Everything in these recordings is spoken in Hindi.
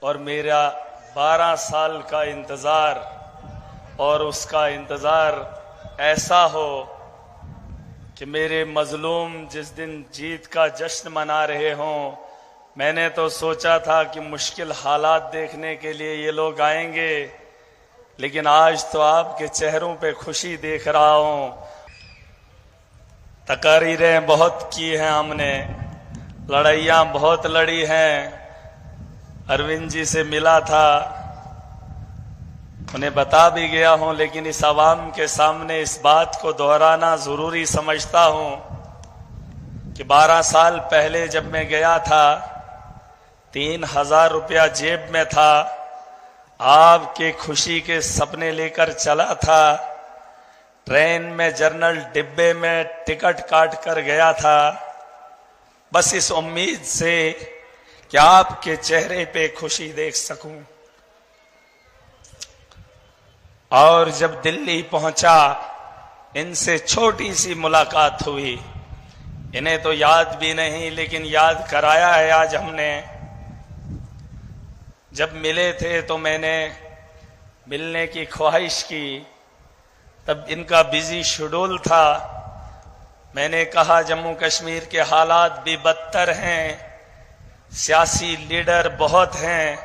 और मेरा 12 साल का इंतज़ार, और उसका इंतज़ार ऐसा हो कि मेरे मजलूम जिस दिन जीत का जश्न मना रहे हों। मैंने तो सोचा था कि मुश्किल हालात देखने के लिए ये लोग आएंगे, लेकिन आज तो आपके चेहरों पे खुशी देख रहा हूं। तकारीरें बहुत की हैं हमने, लड़ाइयां बहुत लड़ी हैं। अरविंद जी से मिला था, उन्हें बता भी गया हूं, लेकिन इस आवाम के सामने इस बात को दोहराना जरूरी समझता हूं कि 12 साल पहले जब मैं गया था 3000 रुपया जेब में था, आपके खुशी के सपने लेकर चला था, ट्रेन में जर्नल डिब्बे में टिकट काट कर गया था, बस इस उम्मीद से कि आपके चेहरे पे खुशी देख सकूं। और जब दिल्ली पहुंचा, इनसे छोटी सी मुलाकात हुई। इन्हें तो याद भी नहीं, लेकिन याद कराया है आज हमने। जब मिले थे तो मैंने मिलने की ख्वाहिश की, तब इनका बिजी शेड्यूल था। मैंने कहा जम्मू कश्मीर के हालात भी बदतर हैं, सियासी लीडर बहुत हैं,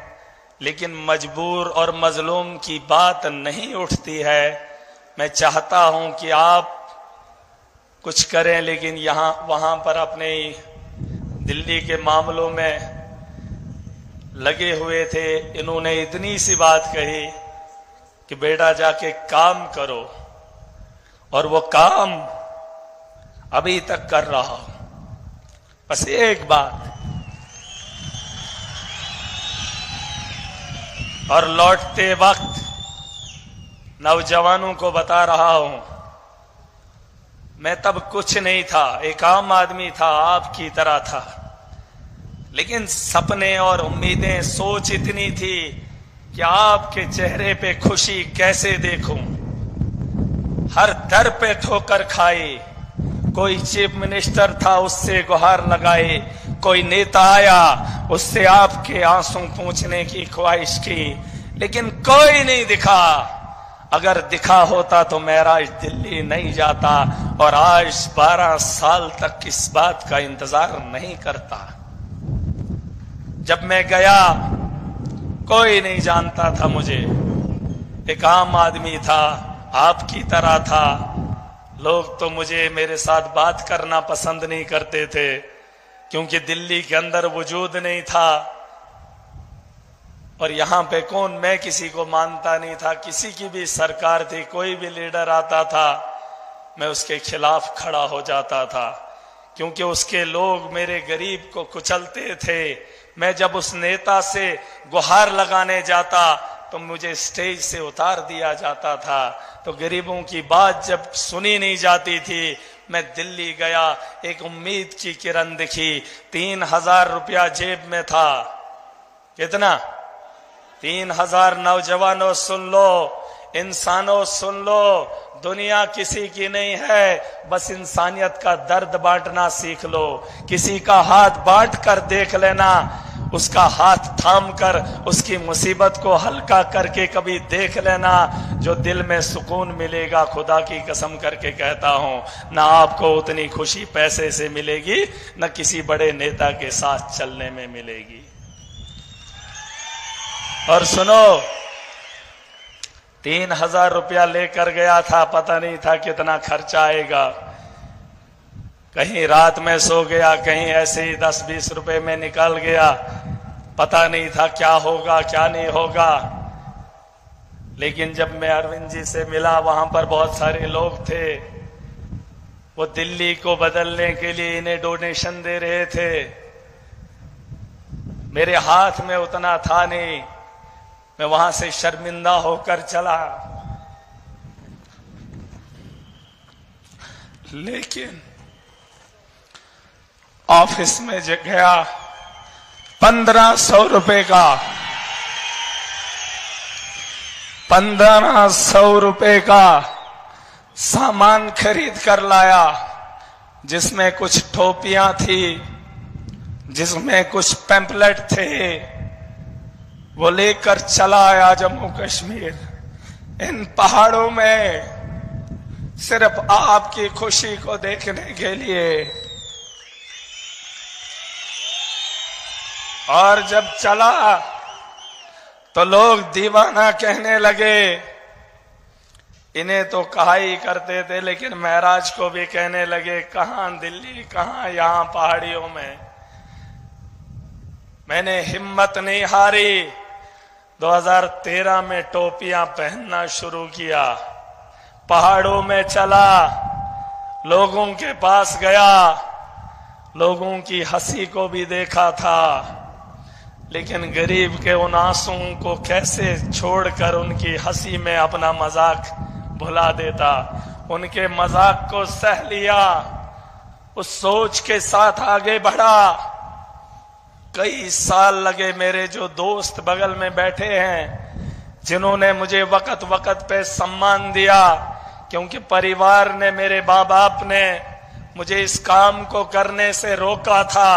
लेकिन मजबूर और मजलूम की बात नहीं उठती है। मैं चाहता हूं कि आप कुछ करें, लेकिन यहाँ वहां पर अपने दिल्ली के मामलों में लगे हुए थे। इन्होंने इतनी सी बात कही कि बेटा जाके काम करो, और वो काम अभी तक कर रहा हूं। बस एक बात, और लौटते वक्त नौजवानों को बता रहा हूं, मैं तब कुछ नहीं था, एक आम आदमी था, आपकी तरह था, लेकिन सपने और उम्मीदें, सोच इतनी थी कि आपके चेहरे पे खुशी कैसे देखूं। हर दर पे ठोकर खाई, कोई चीफ मिनिस्टर था उससे गुहार लगाई, कोई नेता आया उससे आपके आंसू पूछने की ख्वाहिश की, लेकिन कोई नहीं दिखा। अगर दिखा होता तो महराज दिल्ली नहीं जाता, और आज 12 साल तक इस बात का इंतजार नहीं करता। जब मैं गया कोई नहीं जानता था मुझे, एक आम आदमी था, आपकी तरह था। लोग तो मुझे, मेरे साथ बात करना पसंद नहीं करते थे, क्योंकि दिल्ली के अंदर वजूद नहीं था। और यहां पे कौन, मैं किसी को मानता नहीं था। किसी की भी सरकार थी, कोई भी लीडर आता था, मैं उसके खिलाफ खड़ा हो जाता था, क्योंकि उसके लोग मेरे गरीब को कुचलते थे। मैं जब उस नेता से गुहार लगाने जाता तो मुझे स्टेज से उतार दिया जाता था। तो गरीबों की बात जब सुनी नहीं जाती थी, मैं दिल्ली गया, एक उम्मीद की किरण दिखी। 3000 रुपया जेब में था। कितना? 3000। नौजवानों सुन लो, इंसानों सुन लो, दुनिया किसी की नहीं है, बस इंसानियत का दर्द बांटना सीख लो। किसी का हाथ बांट कर देख लेना, उसका हाथ थाम कर उसकी मुसीबत को हल्का करके कभी देख लेना, जो दिल में सुकून मिलेगा। खुदा की कसम करके कहता हूं, ना आपको उतनी खुशी पैसे से मिलेगी, न किसी बड़े नेता के साथ चलने में मिलेगी। और सुनो, 3000 रुपया लेकर गया था, पता नहीं था कितना खर्चा आएगा। कहीं रात में सो गया, कहीं ऐसे ही 10-20 रुपए में निकल गया, पता नहीं था क्या होगा क्या नहीं होगा। लेकिन जब मैं अरविंद जी से मिला, वहां पर बहुत सारे लोग थे, वो दिल्ली को बदलने के लिए इन्हें डोनेशन दे रहे थे। मेरे हाथ में उतना था नहीं, मैं वहां से शर्मिंदा होकर चला। लेकिन ऑफिस में जो गया, 1500 रुपए का, 1500 रुपए का सामान खरीद कर लाया, जिसमें कुछ टोपियां थी, जिसमें कुछ पैम्पलेट थे। वो लेकर चला आया जम्मू कश्मीर। इन पहाड़ों में सिर्फ आपकी खुशी को देखने के लिए। और जब चला तो लोग दीवाना कहने लगे। इन्हें तो कहा ही करते थे, लेकिन महराज को भी कहने लगे, कहां दिल्ली, कहां यहां पहाड़ियों में। मैंने हिम्मत नहीं हारी। 2013 में टोपियां पहनना शुरू किया, पहाड़ों में चला, लोगों के पास गया, लोगों की हंसी को भी देखा था, लेकिन गरीब के उन आंसुओं को कैसे छोड़कर उनकी हंसी में अपना मजाक भुला देता। उनके मजाक को सह लिया, उस सोच के साथ आगे बढ़ा। कई साल लगे। मेरे जो दोस्त बगल में बैठे हैं, जिन्होंने मुझे वक्त वक्त पे सम्मान दिया, क्योंकि परिवार ने, मेरे माँ बाप ने मुझे इस काम को करने से रोका था,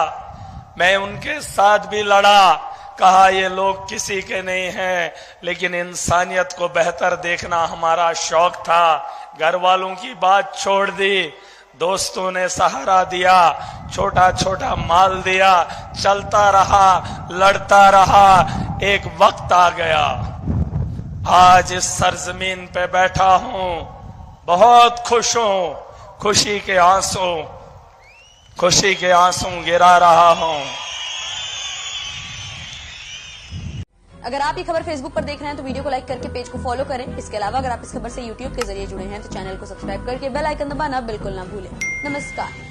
मैं उनके साथ भी लड़ा। कहा ये लोग किसी के नहीं हैं, लेकिन इंसानियत को बेहतर देखना हमारा शौक था। घर वालों की बात छोड़ दी, दोस्तों ने सहारा दिया, छोटा छोटा माल दिया, चलता रहा, लड़ता रहा। एक वक्त आ गया, आज इस सरजमीन पे बैठा हूं, बहुत खुश हूं, खुशी के आंसू गिरा रहा हूं। अगर आप ये खबर फेसबुक पर देख रहे हैं तो वीडियो को लाइक करके पेज को फॉलो करें। इसके अलावा अगर आप इस खबर से यूट्यूब के जरिए जुड़े हैं तो चैनल को सब्सक्राइब करके बेल आइकन दबाना बिल्कुल ना भूलें। नमस्कार।